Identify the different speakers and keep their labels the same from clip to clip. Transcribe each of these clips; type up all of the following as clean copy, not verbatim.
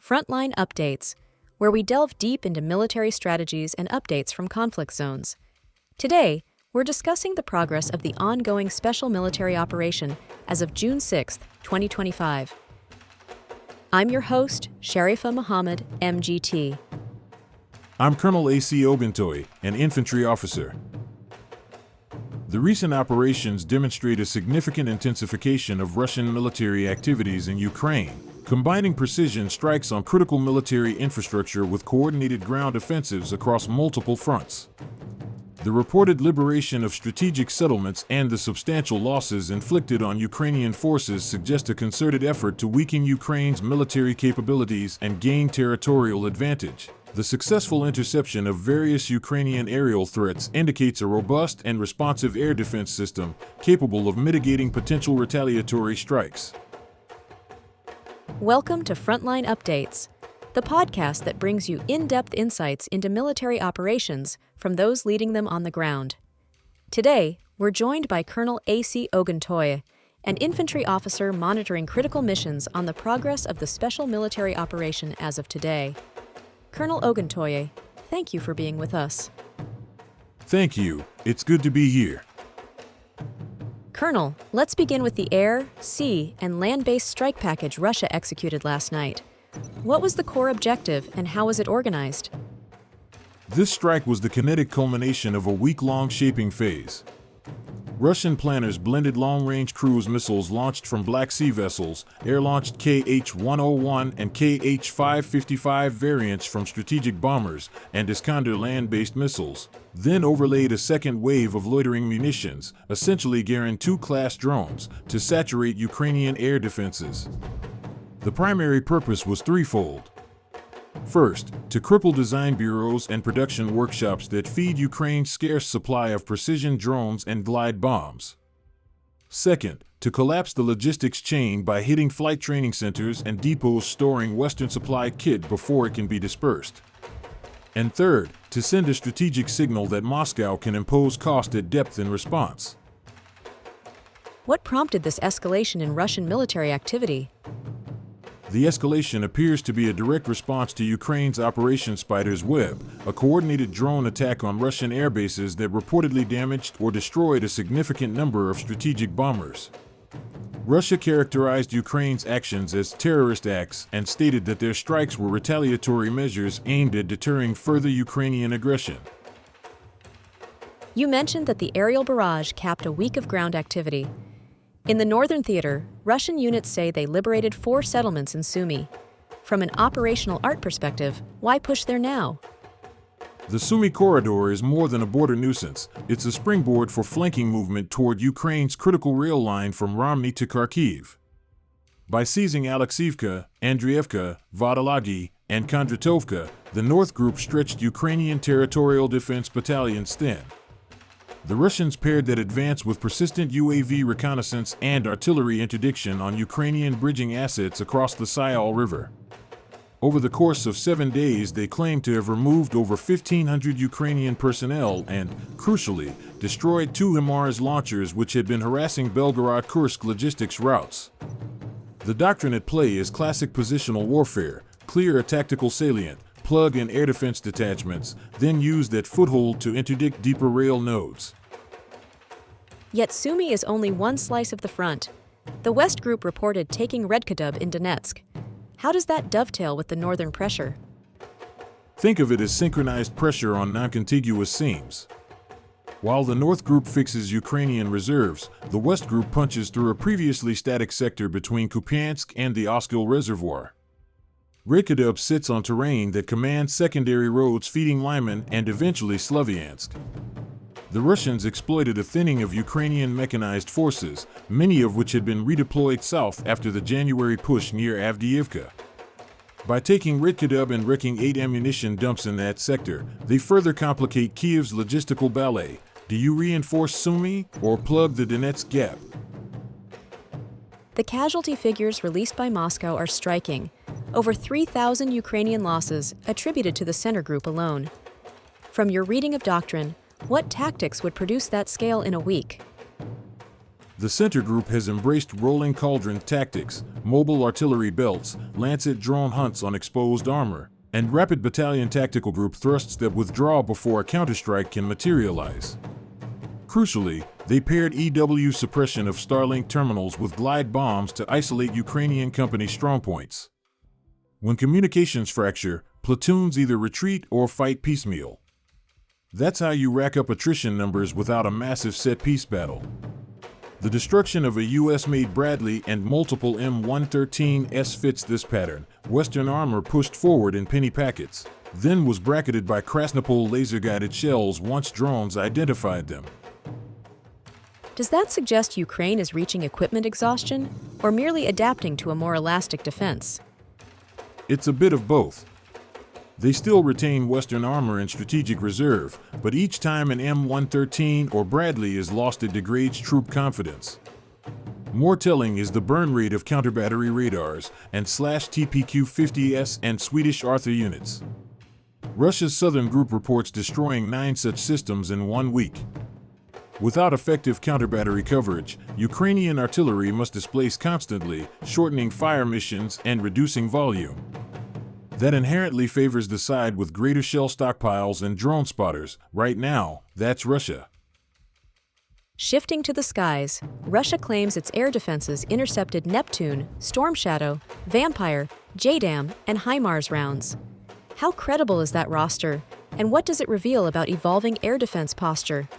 Speaker 1: Frontline Updates, where we delve deep into military strategies and updates from conflict zones. Today, we're discussing the progress of the ongoing special military operation as of June 6, 2025. I'm your host, Sharifa Muhammad, MGT.
Speaker 2: I'm Colonel AC Ogun Toye, an infantry officer. The recent operations demonstrate a significant intensification of Russian military activities in Ukraine, combining precision strikes on critical military infrastructure with coordinated ground offensives across multiple fronts. The reported liberation of strategic settlements and the substantial losses inflicted on Ukrainian forces suggest a concerted effort to weaken Ukraine's military capabilities and gain territorial advantage. The successful interception of various Ukrainian aerial threats indicates a robust and responsive air defense system capable of mitigating potential retaliatory strikes.
Speaker 1: Welcome to Frontline Updates, the podcast that brings you in-depth insights into military operations from those leading them on the ground. Today, we're joined by Colonel AC Ogun Toye, an infantry officer monitoring critical missions on the progress of the special military operation as of today. Colonel Ogun Toye, thank you for being with us.
Speaker 2: Thank you. It's good to be here.
Speaker 1: Colonel, let's begin with the air, sea, and land-based strike package Russia executed last night. What was the core objective and how was it organized?
Speaker 2: This strike was the kinetic culmination of a week-long shaping phase. Russian planners blended long-range cruise missiles launched from Black Sea vessels, air-launched Kh-101 and Kh-555 variants from strategic bombers, and Iskander land-based missiles, then overlaid a second wave of loitering munitions, essentially Garand II-class drones, to saturate Ukrainian air defenses. The primary purpose was threefold. First, to cripple design bureaus and production workshops that feed Ukraine's scarce supply of precision drones and glide bombs. Second, to collapse the logistics chain by hitting flight training centers and depots storing Western supply kit before it can be dispersed. And third, to send a strategic signal that Moscow can impose cost at depth in response.
Speaker 1: What prompted this escalation in Russian military activity?
Speaker 2: The escalation appears to be a direct response to Ukraine's Operation Spider's Web, a coordinated drone attack on Russian air bases that reportedly damaged or destroyed a significant number of strategic bombers. Russia characterized Ukraine's actions as terrorist acts and stated that their strikes were retaliatory measures aimed at deterring further Ukrainian aggression.
Speaker 1: You mentioned that the aerial barrage capped a week of ground activity. In the Northern Theater, Russian units say they liberated 4 settlements in Sumy. From an operational art perspective, why push there now?
Speaker 2: The Sumy corridor is more than a border nuisance. It's a springboard for flanking movement toward Ukraine's critical rail line from Romny to Kharkiv. By seizing Alexeivka, Andriivka, Vodolagi, and Kondratovka, the North Group stretched Ukrainian territorial defense battalions thin. The Russians paired that advance with persistent UAV reconnaissance and artillery interdiction on Ukrainian bridging assets across the Syal River. Over the course of 7 days, they claimed to have removed over 1,500 Ukrainian personnel and, crucially, destroyed 2 HIMARS launchers which had been harassing Belgorod-Kursk logistics routes. The doctrine at play is classic positional warfare: clear a tactical salient, plug in air defense detachments, then use that foothold to interdict deeper rail nodes.
Speaker 1: Yet Sumy is only one slice of the front. The West Group reported taking Redkadub in Donetsk. How does that dovetail with the northern pressure?
Speaker 2: Think of it as synchronized pressure on non-contiguous seams. While the North Group fixes Ukrainian reserves, the West Group punches through a previously static sector between Kupiansk and the Oskil Reservoir. Redkadub sits on terrain that commands secondary roads feeding Lyman and eventually Slavyansk. The Russians exploited a thinning of Ukrainian mechanized forces, many of which had been redeployed south after the January push near Avdiivka. By taking Redkadub and wrecking 8 ammunition dumps in that sector, they further complicate Kiev's logistical ballet. Do you reinforce Sumy or plug the Donetsk gap?
Speaker 1: The casualty figures released by Moscow are striking. Over 3,000 Ukrainian losses attributed to the center group alone. From your reading of doctrine, what tactics would produce that scale in a week?
Speaker 2: The center group has embraced rolling cauldron tactics, mobile artillery belts, Lancet drone hunts on exposed armor, and rapid battalion tactical group thrusts that withdraw before a counterstrike can materialize. Crucially, they paired EW suppression of Starlink terminals with glide bombs to isolate Ukrainian company strongpoints. When communications fracture, platoons either retreat or fight piecemeal. That's how you rack up attrition numbers without a massive set-piece battle. The destruction of a US-made Bradley and multiple M113s fits this pattern. Western armor pushed forward in penny packets, then was bracketed by Krasnopol laser-guided shells once drones identified them.
Speaker 1: Does that suggest Ukraine is reaching equipment exhaustion or merely adapting to a more elastic defense?
Speaker 2: It's a bit of both. They still retain Western armor in strategic reserve, but each time an M113 or Bradley is lost, it degrades troop confidence. More telling is the burn rate of counterbattery radars and /TPQ-50S and Swedish Arthur units. Russia's southern group reports destroying 9 such systems in 1 week. Without effective counterbattery coverage, Ukrainian artillery must displace constantly, shortening fire missions and reducing volume. That inherently favors the side with greater shell stockpiles and drone spotters. Right now, that's Russia.
Speaker 1: Shifting to the skies, Russia claims its air defenses intercepted Neptune, Storm Shadow, Vampire, JDAM, and HIMARS rounds. How credible is that roster, and what does it reveal about evolving air defense posture?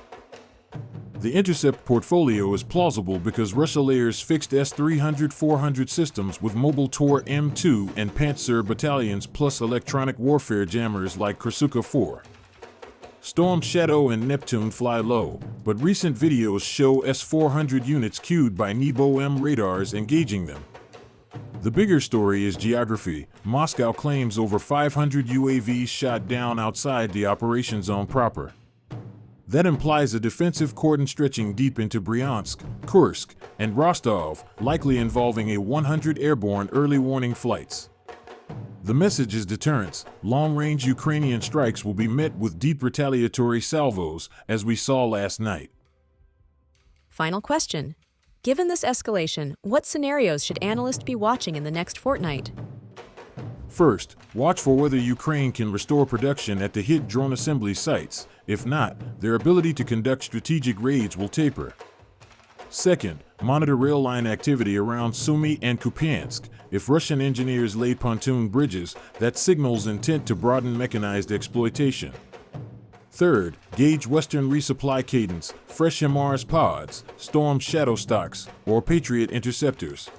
Speaker 2: The intercept portfolio is plausible because Russia layers fixed S-300-400 systems with mobile Tor M2 and Panzer battalions plus electronic warfare jammers like Krasuka 4. Storm Shadow and Neptune fly low, but recent videos show S-400 units cued by Nebo M radars engaging them. The bigger story is geography. Moscow claims over 500 UAVs shot down outside the operation zone proper. That implies a defensive cordon stretching deep into Bryansk, Kursk, and Rostov, likely involving a 100 airborne early warning flights. The message is deterrence. Long-range Ukrainian strikes will be met with deep retaliatory salvos, as we saw last night.
Speaker 1: Final question. Given this escalation, what scenarios should analysts be watching in the next fortnight?
Speaker 2: First, watch for whether Ukraine can restore production at the hit drone assembly sites. If not, their ability to conduct strategic raids will taper. Second, monitor rail line activity around Sumy and Kupiansk. If Russian engineers lay pontoon bridges, that signals intent to broaden mechanized exploitation. Third, gauge Western resupply cadence, fresh HIMARS pods, Storm Shadow stocks, or Patriot interceptors.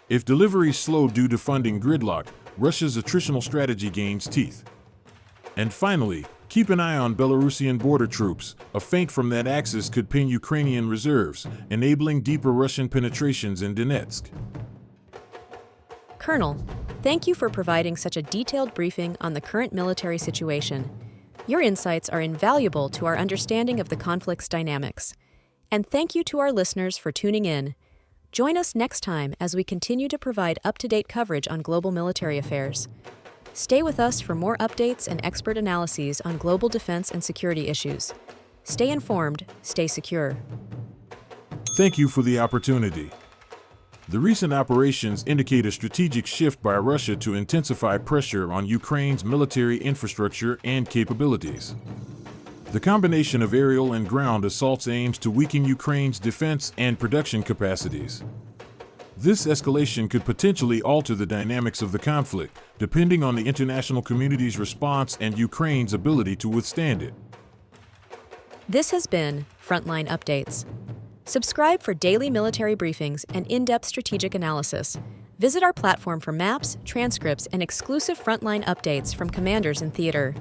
Speaker 2: If deliveries slow due to funding gridlock, Russia's attritional strategy gains teeth. And finally, keep an eye on Belarusian border troops. A feint from that axis could pin Ukrainian reserves, enabling deeper Russian penetrations in Donetsk.
Speaker 1: Colonel, thank you for providing such a detailed briefing on the current military situation. Your insights are invaluable to our understanding of the conflict's dynamics. And thank you to our listeners for tuning in. Join us next time as we continue to provide up-to-date coverage on global military affairs. Stay with us for more updates and expert analyses on global defense and security issues. Stay informed, stay secure.
Speaker 2: Thank you for the opportunity. The recent operations indicate a strategic shift by Russia to intensify pressure on Ukraine's military infrastructure and capabilities. The combination of aerial and ground assaults aims to weaken Ukraine's defense and production capacities. This escalation could potentially alter the dynamics of the conflict, depending on the international community's response and Ukraine's ability to withstand it.
Speaker 1: This has been Frontline Updates. Subscribe for daily military briefings and in-depth strategic analysis. Visit our platform for maps, transcripts, and exclusive Frontline updates from commanders in theater.